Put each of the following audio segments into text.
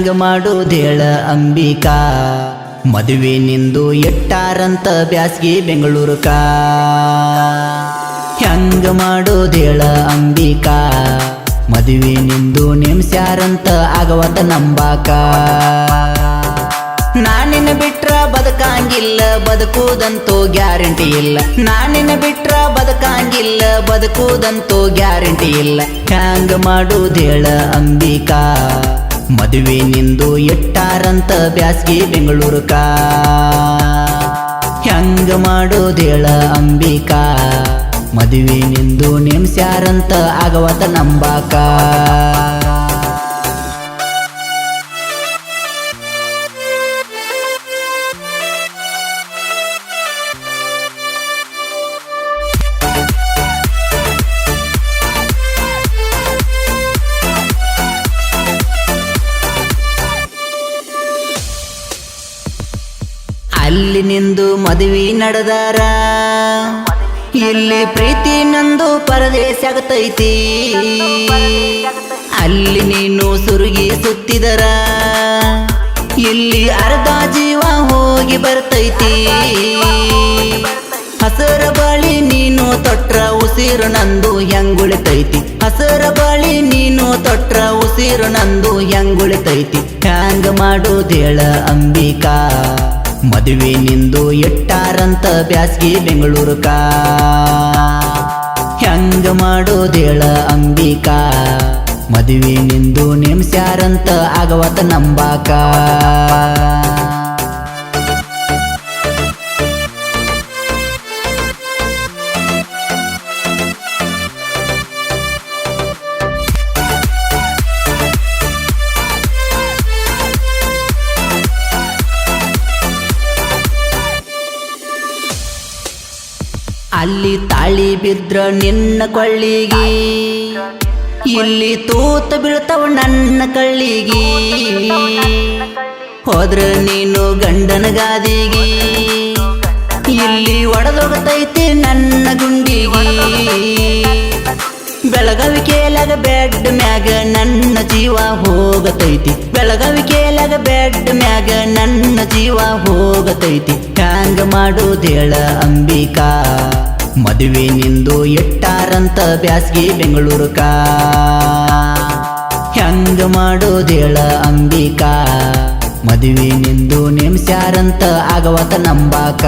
ಹ್ಯಾಂಗ ಮಾಡೋದೇಳ ಅಂಬಿಕಾ ಮದುವೆ ನಿಂದು ಎಟ್ಟಾರಂತ ಬ್ಯಾಸ್ಗಿ ಬೆಂಗಳೂರುಕ ಹ್ಯಾಂಗ ಮಾಡೋದೇಳ ಅಂಬಿಕಾ ಮದುವೆ ನಿಂದು ನೆಮ್ಸ್ಯಾರಂತ ಆಗವತ ನಂಬಾಕ ನಾನಿನ ಬಿಟ್ರ ಬದುಕಂಗಿಲ್ಲ ಬದುಕುದಂತೂ ಗ್ಯಾರಂಟಿ ಇಲ್ಲ ನಾನಿನ ಬಿಟ್ರ ಬದುಕಂಗಿಲ್ಲ ಬದುಕುದಂತೂ ಗ್ಯಾರಂಟಿ ಇಲ್ಲ ಹ್ಯಾಂಗ ಮಾಡೋದೇಳ ಅಂಬಿಕಾ ಮದುವೆ ನಿಂದು ಎಟ್ಟಾರಂತ ಬ್ಯಾಸ್ಗಿ ಬೆಂಗಳೂರುಕ ಹ್ಯಾಂಗ ಮಾಡೋದೇಳ ಅಂಬಿಕಾ ಮದುವೆ ನಿಂದು ನೆಮ್ಸ್ಯಾರಂತ ಆಗವತ ನಂಬಾಕ ಅಲ್ಲಿ ನಿಂದು ಮದುವೆ ನಡೆದಾರ ಇಲ್ಲಿ ಪ್ರೀತಿ ನಂದು ಪರದೇಶ ಆಗತೈತಿ ಅಲ್ಲಿ ನೀನು ಸುರುಗಿ ಸುತ್ತಿದರ ಇಲ್ಲಿ ಅರ್ಧ ಜೀವ ಹೋಗಿ ಬರ್ತೈತಿ ಹಸರ ಬಾಳಿ ನೀನು ತೊಟ್ರ ಉಸಿರು ನಂದು ಹೆಂಗುಳಿತೈತಿ ಹಸರ ಬಾಳಿ ನೀನು ತೊಟ್ರ ಉಸಿರು ನಂದು ಹೆಂಗುಳಿತೈತಿ ಹ್ಯಾಂಗ ಮಾಡೋದೇಳ ಅಂಬಿಕಾ ಮದುವೆ ನಿಂದು ಎಟ್ಟಾರಂತ ಬ್ಯಾಸ್ಗಿ ಬೆಂಗಳೂರುಕ ಹ್ಯಾಂಗ ಮಾಡೋದೇಳ ಅಂಬಿಕಾ ಮದುವೆ ನಿಂದು ನೆಮ್ಸ್ಯಾರಂತ ಆಗವತ ನಂಬಾಕ ಅಲ್ಲಿ ತಾಳಿ ಬಿದ್ರ ನಿನ್ನ ಕೊಳ್ಳಿಗಿ ಇಲ್ಲಿ ತೂತ ಬೀಳ್ತಾವ ನನ್ನ ಕಳ್ಳಿಗಿ ಹೋದ್ರ ನೀನು ಗಂಡನ ಗಾದಿಗಿ ಇಲ್ಲಿ ಒಡೆದೊಗತೈತಿ ನನ್ನ ಗುಂಡಿಗಿ ಬೆಳಗಾವಿ ಕೇಲಾಗ ಬೆಡ್ ಮ್ಯಾಗ ನನ್ನ ಜೀವ ಹೋಗತೈತಿ ಬೆಳಗಾವಿ ಕೇಲಾಗ ಬೆಡ್ ಮ್ಯಾಗ ನನ್ನ ಜೀವ ಹೋಗತೈತಿ ಹ್ಯಾಂಗ ಮಾಡೋದೇಳ ಅಂಬಿಕಾ ಮದುವೆ ನಿಂದು ಎಟ್ಟಾರಂತ ಬ್ಯಾಸ್ಗಿ ಬೆಂಗಳೂರುಕ ಹ್ಯಾಂಗ ಮಾಡೋದೇಳ ಅಂಬಿಕಾ ಮದುವೆ ನಿಂದು ನೆಮ್ಸ್ಯಾರಂತ ಆಗವತ ನಂಬಾಕ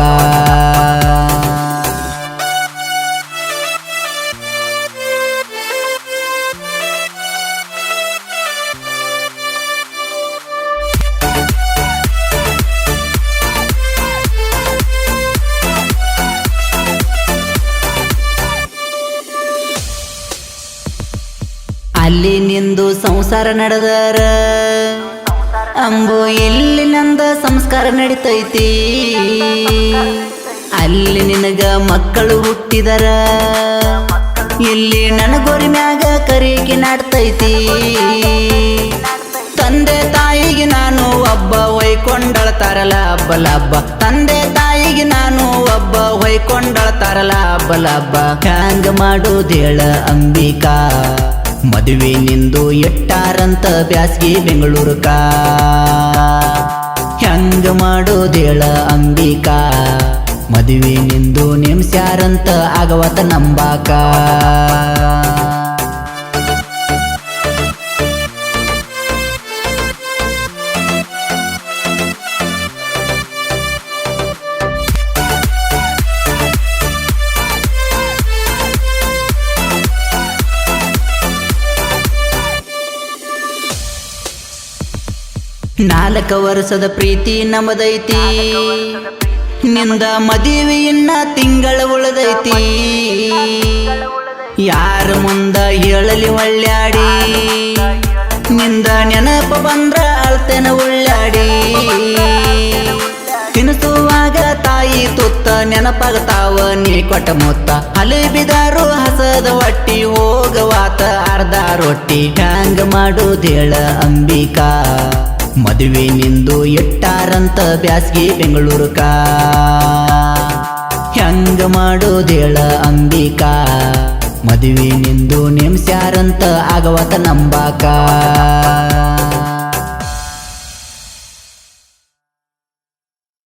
ಅಲ್ಲಿ ನಿಂದು ಸಂಸಾರ ನಡೆದಾರ ಅಂಬು ಇಲ್ಲಿ ನಂದ ಸಂಸ್ಕಾರ ನಡಿತೈತಿ ಅಲ್ಲಿ ನಿನಗ ಮಕ್ಕಳು ಹುಟ್ಟಿದರ ಇಲ್ಲಿ ನನಗೋರಿ ಮ್ಯಾಗ ಕರಿಕೆ ನಾಡ್ತೈತಿ ತಂದೆ ತಾಯಿಗೆ ನಾನು ಒಬ್ಬ ಹೊಯ್ಕೊಂಡಳ್ತಾರಲ್ಲ ಹಬ್ಬಲ ಹಬ್ಬ ತಂದೆ ತಾಯಿಗೆ ನಾನು ಒಬ್ಬ ಹೊಯ್ಕೊಂಡಳ್ತಾರಲ್ಲ ಹಬ್ಬಲ ಹಬ್ಬ ಹ್ಯಾಂಗ ಮಾಡೋದೇಳ ಅಂಬಿಕಾ ಮದುವೆ ನಿಂದು ಎಟ್ಟಾರಂತ ಬ್ಯಾಸ್ಗಿ ಬೆಂಗಳೂರುಕ ಹ್ಯಾಂಗ ಮಾಡೋದೇಳ ಅಂಬಿಕಾ ಮದುವೆ ನಿಂದು ನೆಮ್ಸ್ಯಾರಂತ ಆಗವತ ನಂಬಾಕ ನಾಲ್ಕು ವರ್ಷದ ಪ್ರೀತಿ ನಮದೈತಿ ನಿಂದ ಮದುವೆ ಇನ್ನ ತಿಂಗಳ ಉಳದೈತಿ ಯಾರ ಮುಂದ ಹೇಳಲಿ ಒಳ್ಳ್ಯಾಡಿ ನಿಂದ ನೆನಪ ಬಂದ್ರ ಅಳ್ತೇನ ಉಳ್ಳಾಡಿ ತಿನಿಸುವಾಗ ತಾಯಿ ತುತ್ತ ನೆನಪಾಗತಾವ ನೀ ಕೊಟ್ಟ ಮುತ್ತ ಹಲೆ ಬಿದಾರು ಹಸದ ಹೊಟ್ಟಿ ಹೋಗವಾತ ಅರ್ಧ ರೊಟ್ಟಿ ಹ್ಯಾಂಗ ಮಾಡೋದೇಳ ಅಂಬಿಕಾ ಮದುವೆ ನಿಂದು ಎಟ್ಟಾರಂತ ಬ್ಯಾಸ್ಗಿ ಬೆಂಗಳೂರುಕ ಹ್ಯಾಂಗ ಮಾಡೋದೇಳ ಅಂಬಿಕಾ ಮದುವೆ ನಿಂದು ನೆಮ್ಸ್ಯಾರಂತ ಆಗವತ ನಂಬಾಕ